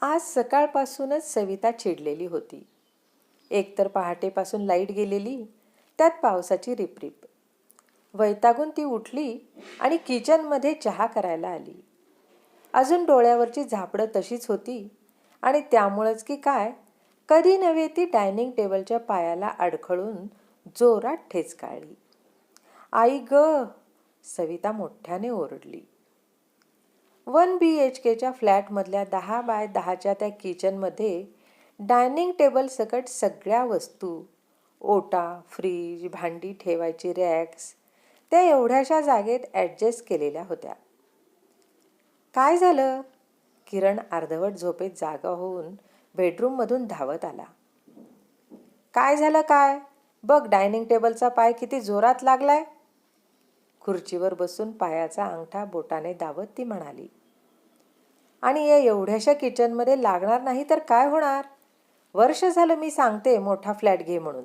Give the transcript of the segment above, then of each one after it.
आज सकाळपासूनच सविता चिडलेली होती. एकतर पहाटेपासून लाईट गेलेली, त्यात पावसाची रिपरिप. वैतागून ती उठली आणि किचनमध्ये चहा करायला आली. अजून डोळ्यावरची झापडं तशीच होती आणि त्यामुळंच की काय, कधी नव्हे ती डायनिंग टेबलच्या पायाला अडखळून जोरात ठेच काढली. आई ग, सविता मोठ्याने ओरडली. 1 BHKच्या फ्लॅटमधल्या 10 बाय 10च्या त्या किचनमध्ये डायनिंग टेबल सकट सगळ्या वस्तू, ओटा, फ्रीज, भांडी ठेवायची रॅक्स त्या एवढ्याशा जागेत ॲडजस्ट केलेल्या होत्या. काय झालं? किरण अर्धवट झोपेत जागा होऊन बेडरूममधून धावत आला. काय झालं काय? बघ डायनिंग टेबलचा पाय किती जोरात लागलाय. खुर्चीवर बसून पायाचा अंगठा बोटाने दाबत ती म्हणाली. आणि या एवढ्याशा किचनमध्ये लागणार नाही तर काय होणार? वर्ष झालं मी सांगते मोठा फ्लॅट घे म्हणून.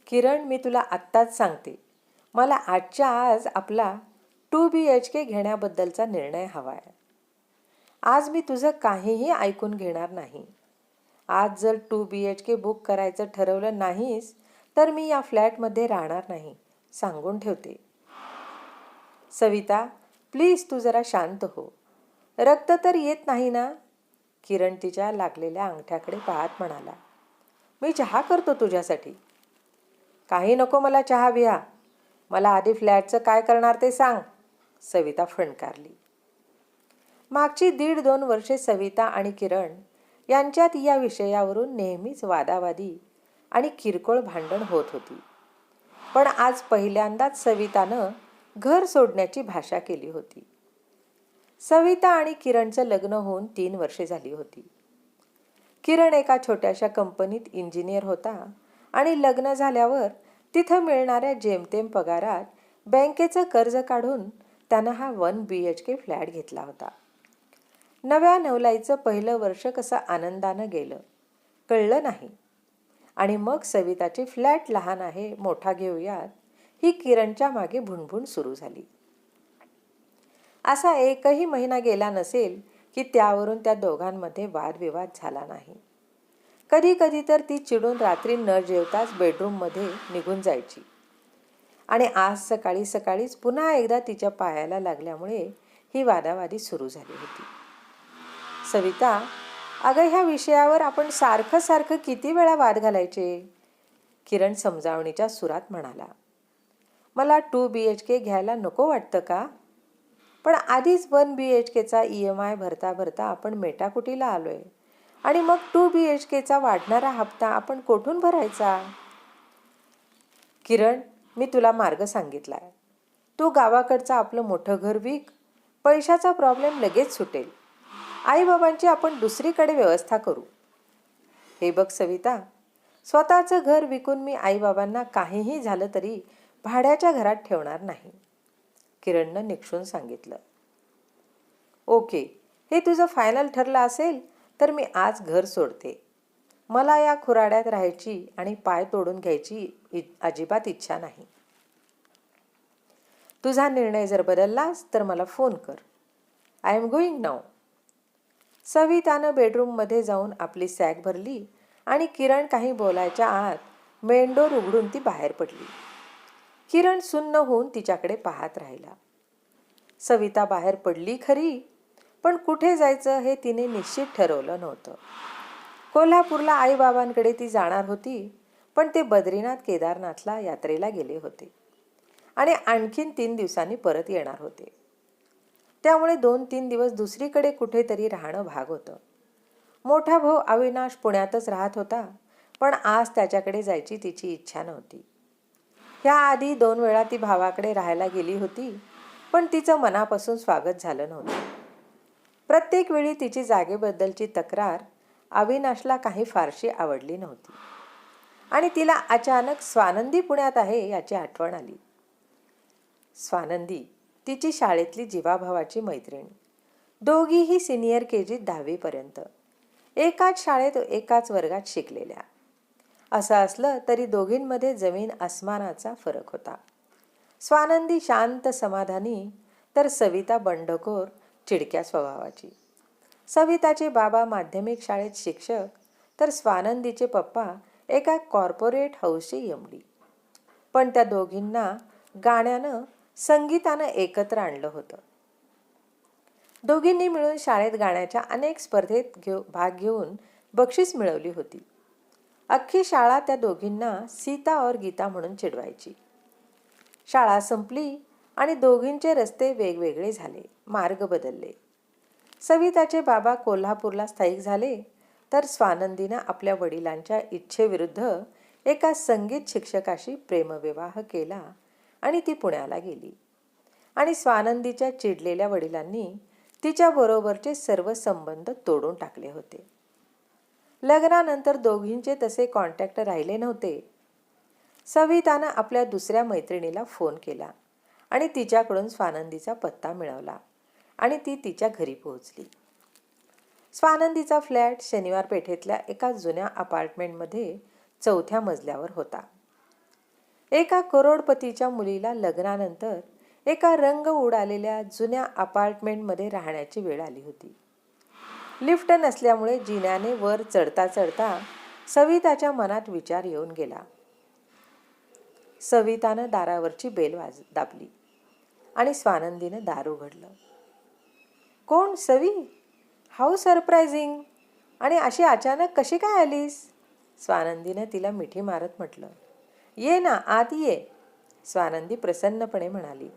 किरण, मी तुला आत्ताच सांगते, मला आजच्या आज आपला 2 BHK घेण्याबद्दलचा निर्णय हवा आहे. आज मी तुझं काहीही ऐकून घेणार नाही. आज जर 2 BHK बुक करायचं ठरवलं नाहीस तर मी या फ्लॅटमध्ये राहणार नाही, सांगून ठेवते. सविता, प्लीज तू जरा शांत हो. रक्त तर येत नाही ना? किरण तिच्या लागलेल्या अंगठ्याकडे पाहत म्हणाला. मी चहा करतो तुझ्यासाठी. काही नको मला चहा बिहा. मला आधी फ्लॅटचं काय करणार ते सांग, सविता फणकारली. मागची 1.5-2 वर्षे सविता आणि किरण यांच्यात या विषयावरून नेहमीच वादावादी आणि किरकोळ भांडण होत होती. पण आज पहिल्यांदाच सवितानं घर सोडण्याची भाषा केली होती. सविता आणि किरणचं लग्न होऊन 3 वर्षे झाली होती. किरण एका छोट्याशा कंपनीत इंजिनियर होता आणि लग्न झाल्यावर तिथं मिळणाऱ्या जेमतेम पगारात बँकेचं कर्ज काढून त्यानं हा 1 BHK फ्लॅट घेतला होता. नव्या नवलाईचं पहिलं वर्ष कसं आनंदानं गेलं कळलं नाही. आणि मग सविताची फ्लॅट लहान आहे, मोठा घेऊयात ही किरणच्या मागे भुणभुण सुरू झाली. असा एकही महिना गेला नसेल की त्यावरून त्या दोघांमध्ये वादविवाद झाला नाही. कधी कधी तर ती चिडून रात्री न जेवताच बेडरूममध्ये निघून जायची. आणि आज सकाळी सकाळीच पुन्हा एकदा तिच्या पायाला लागल्यामुळे ही वादावादी सुरू झाली होती. सविता, अगं ह्या विषयावर आपण सारखं सारखं किती वेळा वाद घालायचे? किरण समजावणीच्या सुरात म्हणाला. मला 2 BHK घ्यायला नको वाटतं का? पण आधीच 1 BHKचा EMI भरता भरता आपण मेटाकुटीला आलोय आणि मग 2 BHKचा वाढणारा हप्ता आपण कोठून भरायचा? किरण, मी तुला मार्ग सांगितलाय. तू गावाकडचं आपलं मोठं घर विक, पैशाचा प्रॉब्लेम लगेच सुटेल. आईबाबांची आपण दुसरीकडे व्यवस्था करू. हे बघ सविता, स्वतःचं घर विकून मी आईबाबांना काहीही झालं तरी भाड्याच्या घरात ठेवणार नाही, किरणनं निक्षून सांगितलं. ओके, हे तुझं फायनल ठरलं असेल तर मी आज घर सोडते. मला या खुराड्यात राहायची आणि पाय तोडून घ्यायची अजिबात इच्छा नाही. तुझा निर्णय जर बदललास तर मला फोन कर. I am going now. सवितानं बेडरूममध्ये जाऊन आपली सॅक भरली आणि किरण काही बोलायच्या आत मेनडोर उघडून ती बाहेर पडली. किरण सुन्न होऊन तिच्याकडे पाहत राहिला. सविता बाहेर पडली खरी, पण कुठे जायचं हे तिने निश्चित ठरवलं नव्हतं. कोल्हापूरला आईबाबांकडे ती जाणार होती, पण ते बद्रीनाथ केदारनाथला यात्रेला गेले होते आणि आणखीन 3 दिवसांनी परत येणार होते. त्यामुळे 2-3 दिवस दुसरीकडे कुठेतरी राहणं भाग होतं. मोठा भाऊ अविनाश पुण्यातच राहत होता, पण आज त्याच्याकडे जायची तिची इच्छा नव्हती. ह्याआधी 2 वेळा ती भावाकडे राहायला गेली होती, पण तिचं मनापासून स्वागत झालं नव्हतं. प्रत्येक वेळी तिची जागेबद्दलची तक्रार अविनाशला काही फारशी आवडली नव्हती आणि तिला अचानक स्वानंदी पुण्यात आहे याची आठवण आली. स्वानंदी तिची शाळेतली जीवाभावाची मैत्रीण. दोघीही सिनियर KG 10वीपर्यंत एकाच शाळेत एकाच वर्गात शिकलेल्या. असं असलं तरी दोघींमध्ये जमीन आसमानाचा फरक होता. स्वानंदी शांत समाधानी तर सविता बंडखोर चिडक्या स्वभावाची. सविताचे बाबा माध्यमिक शाळेत शिक्षक, तर स्वानंदीचे पप्पा एका कॉर्पोरेट हाऊसची एमडी. पण त्या दोघींना गाण्यानं, संगीतानं एकत्र आणलं होतं. दोघींनी मिळून शाळेत गाण्याच्या अनेक स्पर्धेत भाग घेऊन बक्षीस मिळवली होती. अख्खी शाळा त्या दोघींना सीता और गीता म्हणून चिडवायची. शाळा संपली आणि दोघींचे रस्ते वेगवेगळे झाले, मार्ग बदलले. सविताचे बाबा कोल्हापूरला स्थायिक झाले, तर स्वानंदीनं आपल्या वडिलांच्या इच्छेविरुद्ध एका संगीत शिक्षकाशी प्रेमविवाह केला आणि ती पुण्याला गेली. आणि स्वानंदीच्या चिडलेल्या वडिलांनी तिच्याबरोबरचे सर्व संबंध तोडून टाकले होते. लग्नानंतर दोघींचे तसे कॉन्टॅक्ट राहिले नव्हते. सवितानं आपल्या दुसऱ्या मैत्रिणीला फोन केला आणि तिच्याकडून स्वानंदीचा पत्ता मिळवला आणि ती तिच्या घरी पोहोचली. स्वानंदीचा फ्लॅट शनिवार पेठेतल्या एका जुन्या अपार्टमेंटमध्ये 4थ्या मजल्यावर होता. एका करोडपतीच्या मुलीला लग्नानंतर एका रंग उडालेल्या जुन्या अपार्टमेंटमध्ये राहण्याची वेळ आली होती. लिफ्ट नसल्यामुळे जिन्याने वर चढता चढता सविताच्या मनात विचार येऊन गेला. सवितानं दारावरची बेल दाबली आणि स्वानंदीनं दार उघडलं. कोण? सवी? How surprising! आणि अशी अचानक कशी काय आलीस? स्वानंदीनं तिला मिठी मारत म्हटलं. ये ना, आत ये, स्वानंदी प्रसन्नपणे म्हणाली.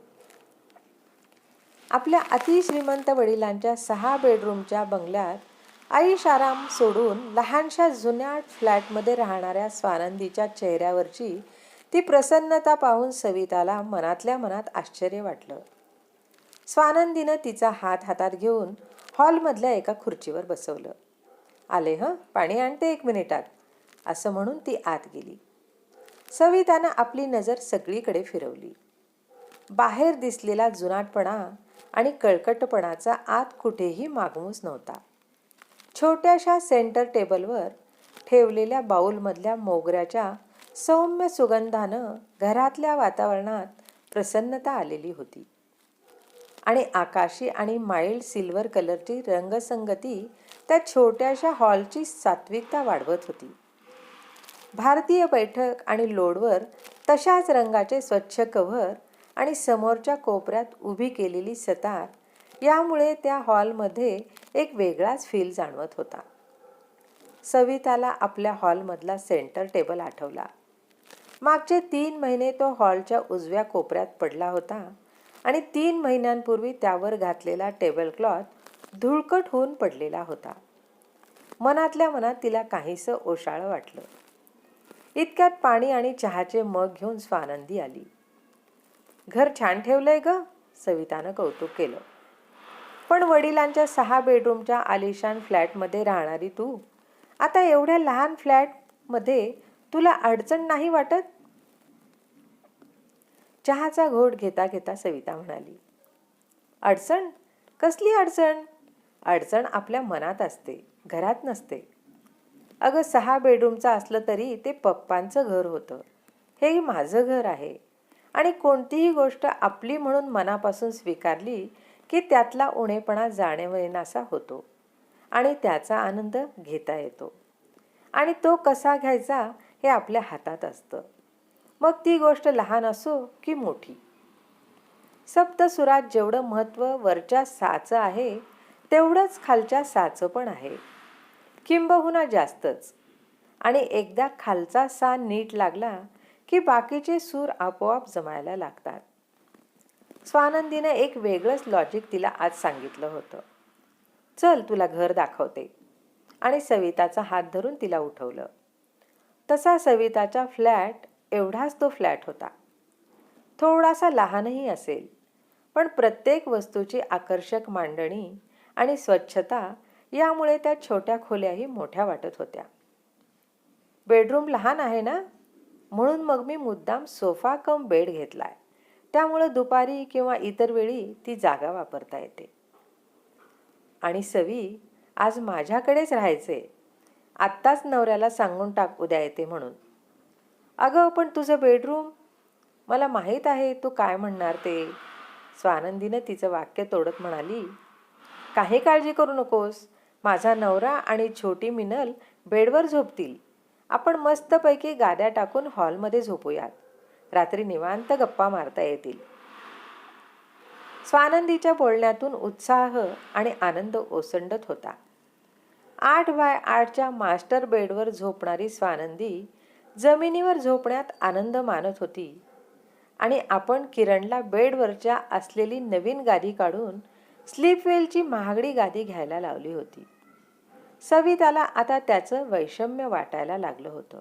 आपल्या अतिश्रीमंत वडिलांच्या 6 बेडरूमच्या बंगल्यात ऐशाराम सोडून लहानशा जुन्या फ्लॅटमध्ये राहणाऱ्या स्वानंदीच्या चेहऱ्यावरची ती प्रसन्नता पाहून सविताला मनातल्या मनात आश्चर्य वाटलं. स्वानंदीनं तिचा हात हातात घेऊन हॉलमधल्या एका खुर्चीवर बसवलं. आले हं, पाणी आणते 1 मिनिटात, असं म्हणून ती आत गेली. सवितानं आपली नजर सगळीकडे फिरवली. बाहेर दिसलेला जुनाटपणा आणि कळकटपणाचा आत कुठेही मागमूस नव्हता. छोट्याशा सेंटर टेबलवर ठेवलेल्या बाऊलमधल्या मोगऱ्याच्या सौम्य सुगंधानं घरातल्या वातावरणात प्रसन्नता आलेली होती. आणि आकाशी आणि माइल्ड सिल्वर कलरची रंगसंगती त्या छोट्याशा हॉलची सात्विकता वाढवत होती. भारतीय बैठक आणि लोडवर तशाच रंगाचे स्वच्छ कव्हर आणि समोरच्या कोपऱ्यात उभी केलेली सतार, यामुळे त्या हॉलमध्ये एक वेगळाच फील जाणवत होता. सविताला आपल्या हॉलमधला सेंटर टेबल आठवला. मागचे 3 महिने तो हॉलच्या उजव्या कोपऱ्यात पडला होता आणि 3 महिन्यांपूर्वी त्यावर घातलेला टेबलक्लॉथ धुळकट होऊन पडलेला होता. मनातल्या मनात तिला काहीसं ओशाळं वाटलं. इतक्यात पाणी आणि चहाचे मग घेऊन स्वानंदी आली. घर छान ठेवलंय ग, सवितानं कौतुक केलं. पण वडिलांच्या 6 बेडरूमच्या आलिशान फ्लॅटमध्ये राहणारी तू आता एवढ्या लहान फ्लॅटमध्ये तुला अडचण नाही वाटत? चहाचा घोट घेता घेता सविता म्हणाली. अडचण? कसली अडचण? अडचण आपल्या मनात असते, घरात नसते. अगं 6 बेडरूमचं असलं तरी ते पप्पांचं घर होतं. हे माझं घर आहे. आणि कोणतीही गोष्ट आपली म्हणून मनापासून स्वीकारली की त्यातला उणेपणा जाणवेनासा होतो आणि त्याचा आनंद घेता येतो. आणि तो कसा घ्यायचा हे आपल्या हातात असतं. मग ती गोष्ट लहान असो की मोठी. सप्तसुरात जेवढं महत्त्व वरच्या साचं आहे तेवढंच खालच्या साचं पण आहे, किंबहुना जास्तच. आणि एकदा खालचा सा नीट लागला की बाकीचे सूर आपोआप जमायला लागतात. स्वानंदीनं एक वेगळंच लॉजिक तिला आज सांगितलं होतं. चल तुला घर दाखवते, आणि सविताचा हात धरून तिला उठवलं. तसा सविताचा फ्लॅट एवढाच तो फ्लॅट होता. थोडासा लहानही असेल, पण प्रत्येक वस्तूची आकर्षक मांडणी आणि स्वच्छता यामुळे त्या छोट्या खोल्याही मोठ्या वाटत होत्या. बेडरूम लहान आहे ना, म्हणून मग मी मुद्दाम सोफा कम बेड घेतलाय. त्यामुळे दुपारी किंवा इतर वेळी ती जागा वापरता येते. आणि सवी, आज माझ्याकडेच राहायचे. आत्ताच नवऱ्याला सांगून टाक उद्या येते म्हणून. अगं पण तुझं बेडरूम? मला माहीत आहे तू काय म्हणणार ते, स्वानंदीनं तिचं वाक्य तोडत म्हणाली. काही काळजी करू नकोस. माझा नवरा आणि छोटी मिनल बेडवर झोपतील. आपण मस्तपैकी गाद्या टाकून हॉलमध्ये झोपूयात. रात्री निवांत गप्पा मारता येतील. स्वानंदीच्या बोलण्यातून उत्साह आणि आनंद ओसंडत होता. 8x8च्या मास्टर बेडवर झोपणारी स्वानंदी जमिनीवर झोपण्यात आनंद मानत होती आणि आपण किरणला बेडवरच्या असलेली नवीन गादी काढून स्लीपवेलची महागडी गादी घ्यायला लावली होती. सविताला आता त्याचं वैषम्य वाटायला लागलं होतं.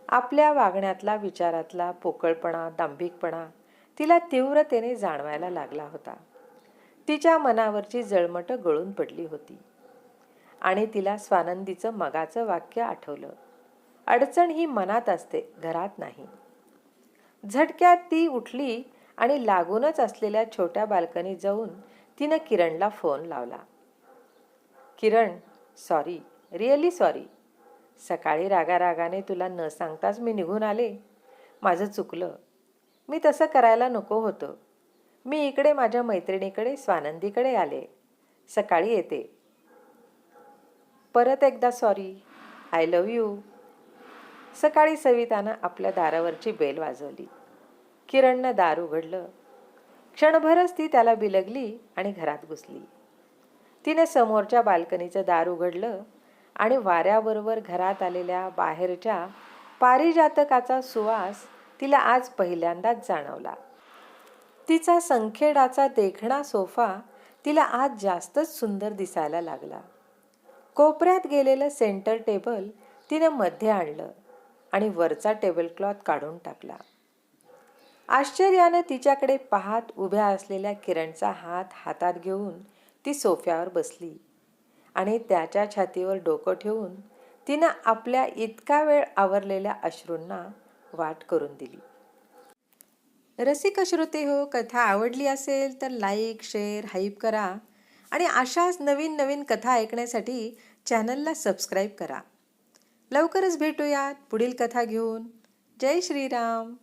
आपल्या वागण्यातला, विचारातला पोकळपणा, दांभिकपणा तिला तीव्रतेने जाणवायला लागला होता. तिच्या मनावरची जळमटं गळून पडली होती आणि तिला स्वानंदीचं मगाचं वाक्य आठवलं. अडचण ही मनात असते, घरात नाही. झटक्यात ती उठली आणि लागूनच असलेल्या छोट्या बाल्कनीत जाऊन तिनं किरणला फोन लावला. किरण, सॉरी, रिअली सॉरी. सकाळी रागारागाने तुला न सांगताच मी निघून आले. माझं चुकलं. मी तसं करायला नको होतं. मी इकडे माझ्या मैत्रिणीकडे स्वानंदीकडे आले. सकाळी येते. परत एकदा सॉरी. I love you. सकाळी सवितानं आपल्या दारावरची बेल वाजवली. किरणनं दार उघडलं. क्षणभरच ती त्याला बिलगली आणि घरात घुसली. तिने समोरच्या बाल्कनीचं दार उघडलं आणि वाऱ्याबरोबर घरात आलेल्या बाहेरच्या पारिजातकाचा सुवास तिला आज पहिल्यांदाच जाणवला. तिचा संखेडाचा देखणा सोफा तिला आज जास्तच सुंदर दिसायला लागला. कोपऱ्यात गेलेलं सेंटर टेबल तिने मध्ये आणलं आणि वरचा टेबलक्लॉथ काढून टाकला. आश्चर्यानं तिच्याकडे पाहत उभ्या असलेल्या किरणचा हात हातात घेऊन ती सोफ्यावर बसली आणि त्याच्या छातीवर डोकं ठेवून तिनं आपल्या इतका वेळ आवरलेल्या अश्रूंना वाट करून दिली. रसिक श्रोते हो, कथा आवडली असेल तर लाईक, शेअर, हाईप करा आणि अशाच नवीन नवीन कथा ऐकण्यासाठी चॅनलला सबस्क्राईब करा. लवकरच भेटूयात पुढील कथा घेऊन. जय श्रीराम.